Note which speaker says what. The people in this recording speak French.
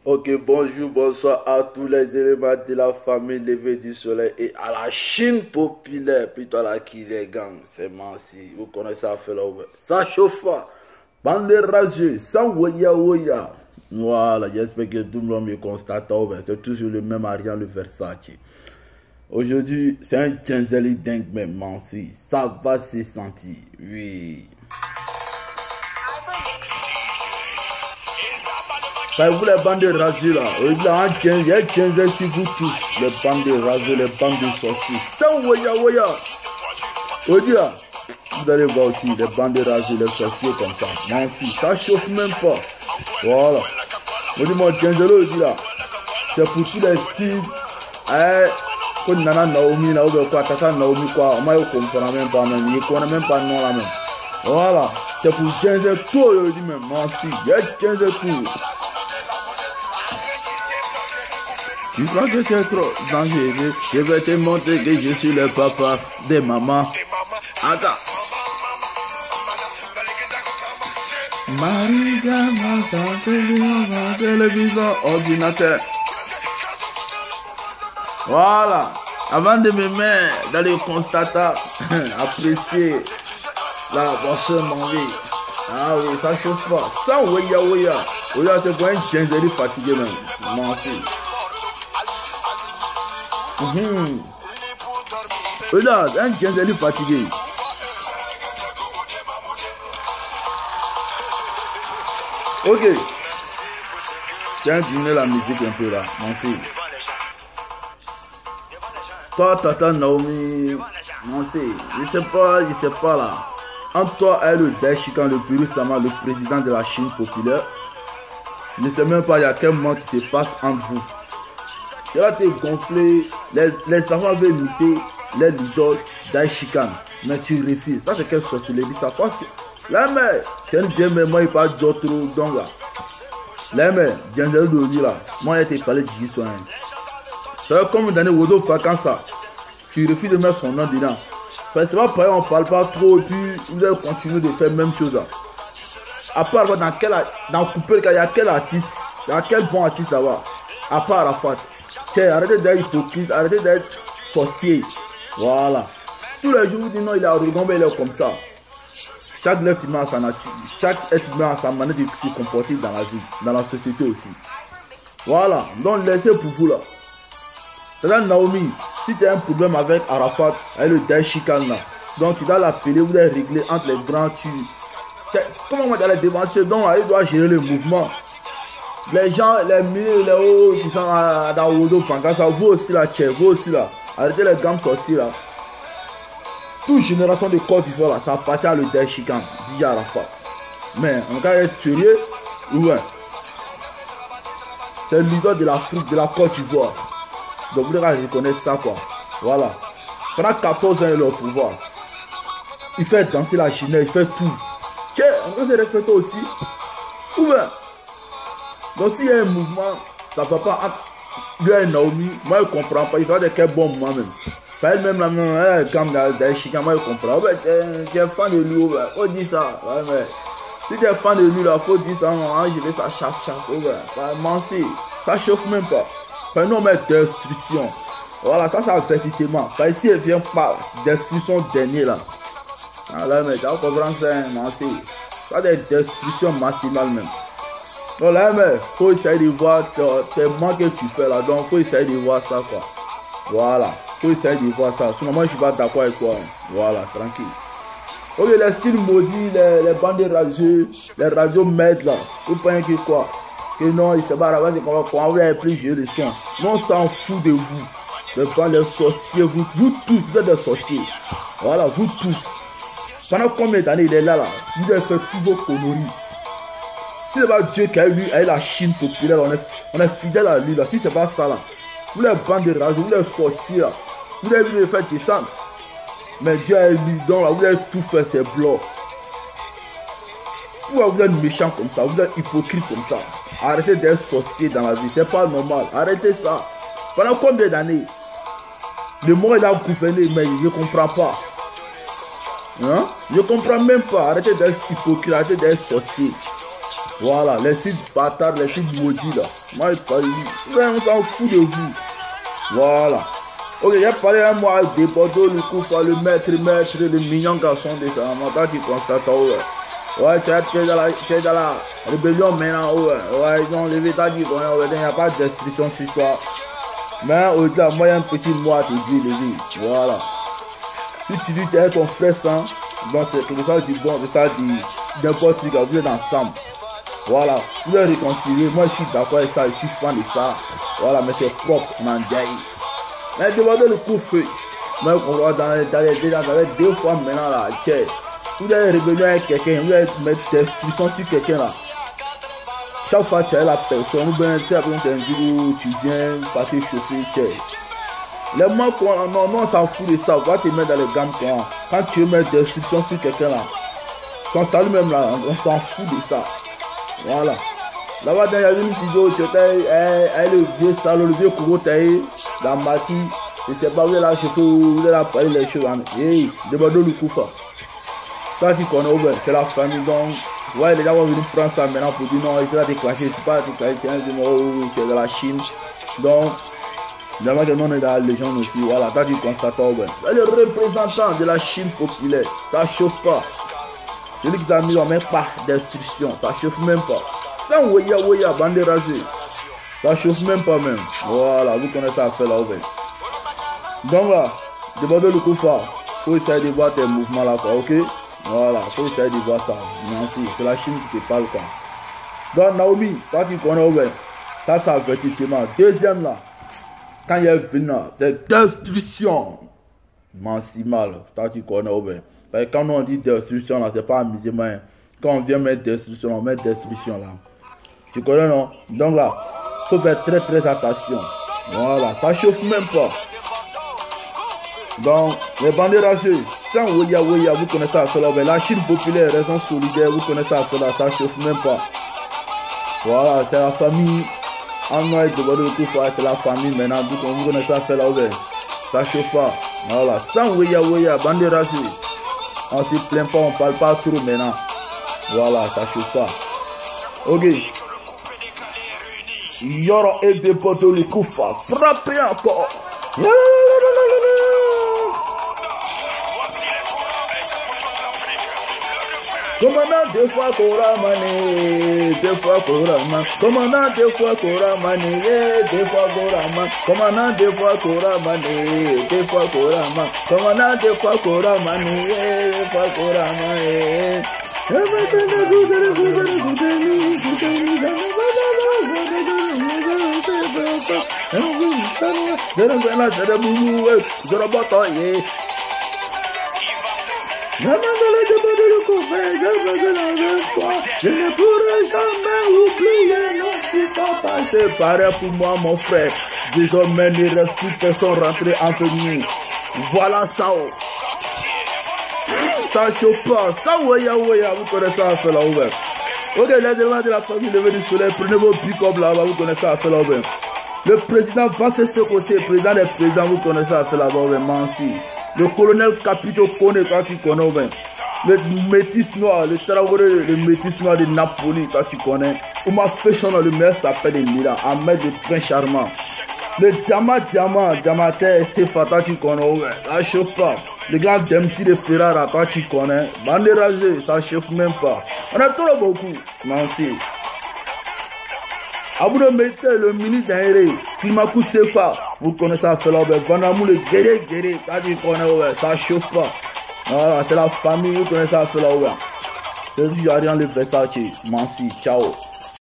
Speaker 1: Ok, bonjour, bonsoir à tous les éléments de la famille Levé du Soleil et à la Chine populaire, plutôt à la Kile Gang. C'est Mansi, vous connaissez ça, fait là. Ça chauffe pas. Bande de rageux, sans woya woya. Voilà, j'espère que tout le monde me constate. C'est toujours le même Ariane, le Versace. Aujourd'hui, c'est un Tienzeli dingue, même Mansi. Ça va se sentir, oui. Vous les bandes de rageux là, il y a un Tienzeli si vous tous, les bandes de rageux, les bandes de sorciers. Sans woya woya. Aujourd'hui, vous allez voir aussi les bandes de rageux, les sorciers comme ça. Mansi, ça chauffe même pas. Voilà. Je dis mon Tienzeli là, c'est pour tous les styles. Quand Nana Naomi là, ou quoi, Tata Naomi quoi, moi je comprends même pas même, je connais même pas non là même. Voilà, c'est pour Tienzeli tout, je dis même, Mansi, il y a Tienzeli tout. Tu crois que c'est trop dangereux? Je vais te montrer que je suis le papa de maman. Attends. Mariga, télévision, ordinateur. Voilà. Avant de me mettre dans le constatat, apprécier la boisson mangée. Ah oui, ça chauffe pas. Ça, ouya ouya. Ouya, c'est pour un Tienzeli fatigué même. Merci. Regarde, un Tienzeli fatigué. Ok. Tiens, dîner la musique un peu là, mon fils. Toi, Tata Naomi, mon fils, je sais pas là. Entre toi et le Daishikan, le Puru Sama, le président de la Chine populaire, je ne sais même pas il y a quel moment qui se passe entre vous. Tu vas te gonfler, les enfants veulent imiter les idoles d'Aishikan, mais tu refuses. Ça c'est quelle sorcellerie ça passe. La mère, tu viens mais moi il parle d'autres donc là. La mère, viens de lui là, moi il te parlé de J-Soin. Ça veut comme dans les oiseaux vacances ça, tu refuses de mettre son nom dedans. Parce que c'est pas pareil, on parle pas trop et puis vous allez continuer de faire la même chose là. À part dans Couper, il y a quel artiste, il y a quel bon artiste ça va. À part Arafat. Arrêtez d'être hypocrite, arrêtez d'être sorcier. Voilà. Tous les jours, vous dites non, il est arrogant, mais il est comme ça. Chaque être humain a sa nature, chaque être humain a sa manière de se comporter dans la vie, dans la société aussi. Voilà. Donc, laissez pour vous là. C'est-à-dire, Naomi, si tu as un problème avec Arafat, avec le Daishikan là, donc tu dois l'appeler, vous allez régler entre les grands tuyaux. Comment on va les dévancer? Donc, il doit gérer le mouvement. Les gens, les milieux, les hauts qui sont dans Odo Pankasa, vous aussi là, vous aussi là. Arrêtez les gammes sorciers là. Toute génération de Côte d'Ivoire là, ça appartient à le Daishikan, DJ Arafat. Mais en cas d'être sérieux, ouais. C'est le leader de l'Afrique, de la Côte d'Ivoire. Donc vous devez reconnaître ça quoi. Voilà. Pendant 14 ans il est au pouvoir. Il fait danser la Chine, il fait tout. Tiens, on doit se respecter aussi. Ouais. Donc s'il y a un mouvement, ça ne va pas lui et Naomi, moi je ne comprends pas, il va de quel bon moment même. Elle-même la même, comme dans Chicago, moi je comprends. Tu es fan de lui, faut dire ça. Ouais, mais si tu es fan de lui, il faut dire ça, je vais ça chaque. Mansi, ça chauffe même pas. Enfin, nous on met destruction. Voilà, ça c'est avertissement. Parce que si elle vient par destruction dernière là. Alors, mais tu vas comprendre ça, Mansi. Ça c'est destruction maximale même. Donc là, mais faut essayer de voir tes manques que tu fais là. Donc, faut essayer de voir ça quoi. Voilà. Faut essayer de voir ça. Sinon, moi, je suis pas d'accord avec toi. Voilà, tranquille. Ok, les styles maudits, les bandes de rageux, les radios maîtres là. Vous pensez que quoi? Que non, il se bat là-bas, comment vous avez plus joué le son. Non, on s'en fout de vous. Les bandes, les sorciers, vous tous, vous êtes des sorciers. Voilà, vous tous. Pendant combien d'années il est là, vous avez fait tous vos conneries. Si c'est pas Dieu qui a eu avec la Chine populaire, on est fidèle à lui là. Si c'est pas ça là, vous les bandes de rage, vous les sorciers là, vous avez vu le faire descendre. Mais Dieu a eu donc là, vous avez tout fait, c'est blanc. Pourquoi vous êtes méchant comme ça, vous êtes hypocrite comme ça? Arrêtez d'être sorcier dans la vie, c'est pas normal. Arrêtez ça. Pendant combien d'années le monde il a gouverné, mais je ne comprends pas. Hein? Je ne comprends même pas. Arrêtez d'être hypocrite, arrêtez d'être sorcier. Voilà, les sites bâtards, les sites maudits là. Moi, on s'en fout de vous. Voilà. Ok, j'ai parlé à moi de Bordeaux, le Koufa, le maître, le mignon garçon de ça. Maintenant, tu constates, ouais, tu es dans la rébellion maintenant, ouais, ils ont levé ta dit, il n'y a pas de destruction sur toi. Mais au-delà, moi, il y a un petit mot à te dire, les gars. Voilà. Si tu dis que tu es ton frère sang, donc c'est ça du bon, c'est ça du n'importe quoi, vous êtes ensemble. Voilà, vous êtes réconciliés. Moi, je suis d'accord avec ça, je suis fan de ça. Voilà, mais c'est propre, man. Mais demandez le coup feu. Mais on va dans les deux fois maintenant là, vous avez rébellion avec quelqu'un, vous avez mettre des instructions sur quelqu'un là. Chaque fois que tu as la personne, ou bien tu as un vidéo, tu viens passer chauffer, les mots non, on s'en fout de ça, on va te mettre dans les gammes quand tu veux mettre des instructions sur quelqu'un là. Son salut même là, on s'en fout de ça. Voilà. Là-bas, il y a une vidéo, tu es le vieux salaud, le vieux courroux, dans ma qui, je sais pas où est la chauffeur, où est la parler les choses. Hey, demandez le coup fort. Ça qui connaît, c'est la famille, donc, ouais, les gens vont venir prendre ça maintenant pour dire non, il faut la déclencher, c'est pas déclencher, c'est un numéro qui est de la Chine. Donc, évidemment que nous on est dans la légende aussi, voilà, ça tu constates, ouais. Le représentant de la Chine populaire, ça chauffe pas. Je dis que les amis n'ont même pas d'instruction, ça chauffe même pas. Sans Weya, bande rasée. Ça chauffe même pas même. Voilà, vous connaissez à faire là, ouais. Donc là, demandez le coup fort. Faut essayer de voir tes mouvements là, quoi, ok? Voilà, faut essayer de voir ça. Merci, c'est la Chine qui te parle, quoi. Donc Naomi, toi qui connais, ouais. Ça, c'est avertissement. Deuxième là, quand il y a une là, c'est destruction. Merci mal, toi qui connais, ouais. Parce que quand on dit destruction là, c'est pas amusement. Quand on vient mettre destruction, on met destruction là. Tu connais non? Donc là, il faut faire très attention. Voilà, ça chauffe même pas. Donc, les bandits rageux, sans Weya, vous connaissez ça, la Chine populaire, raison solidaire, vous connaissez ça, ça chauffe même pas. Voilà, c'est la famille. En noir de Bordeaux, c'est la famille maintenant, vous connaissez ça chauffe pas. Voilà, sans Weya, bandits rageux. On se plaint pas, on parle pas trop maintenant. Voilà, ça chauffe pas. Ok. Yoro et de Bordeaux, le Koufa, frappez encore. Commandant deux fois Koramane, deux fois Koraman. Commandant deux fois Koramane, deux fois Koraman. Commandant deux fois Koramane, deux fois Koraman. Commandant deux fois Koramane, deux fois Koraman. Je ne pourrai jamais oublier ce qui s'est passé. Pareil pour moi, mon frère. Désormais, il ne reste plus personne rentré entre nous. Voilà ça. Ça chauffe pas. Ça, Weya, vous connaissez ça, fait là ouvert. Ok, les éléments de la famille levé du soleil, prenez vos pick-up là-bas, vous connaissez ça, fait là ouvert. Le président va se côté, président des présidents, vous connaissez ça, fait là-bas ouvert, Mansi. Le colonel Capito Kone, quand tu connais ouvert. Le métis noir, le Traoré, le métis noir de Napoli, quand tu connais. Ouma Féchon, le maire s'appelle Mila, Ahmed de Prince Charmant. Le diamantais, c'est Fata, tu connais, ça chauffe pas. Le grand Dempsey de Ferrara, toi tu connais. Bande rasée, ça chauffe même pas. On a trop beaucoup, merci. Abu de Mété, le ministre d'Aéré, Klimakou Sefa, vous connaissez ça, fait l'obé. Vanamou, le guéré, toi tu connais, ça chauffe pas. Voilà, c'est la famille, vous connaissez ça, fait l'obé. C'est du Ariane le Versace, merci, ciao.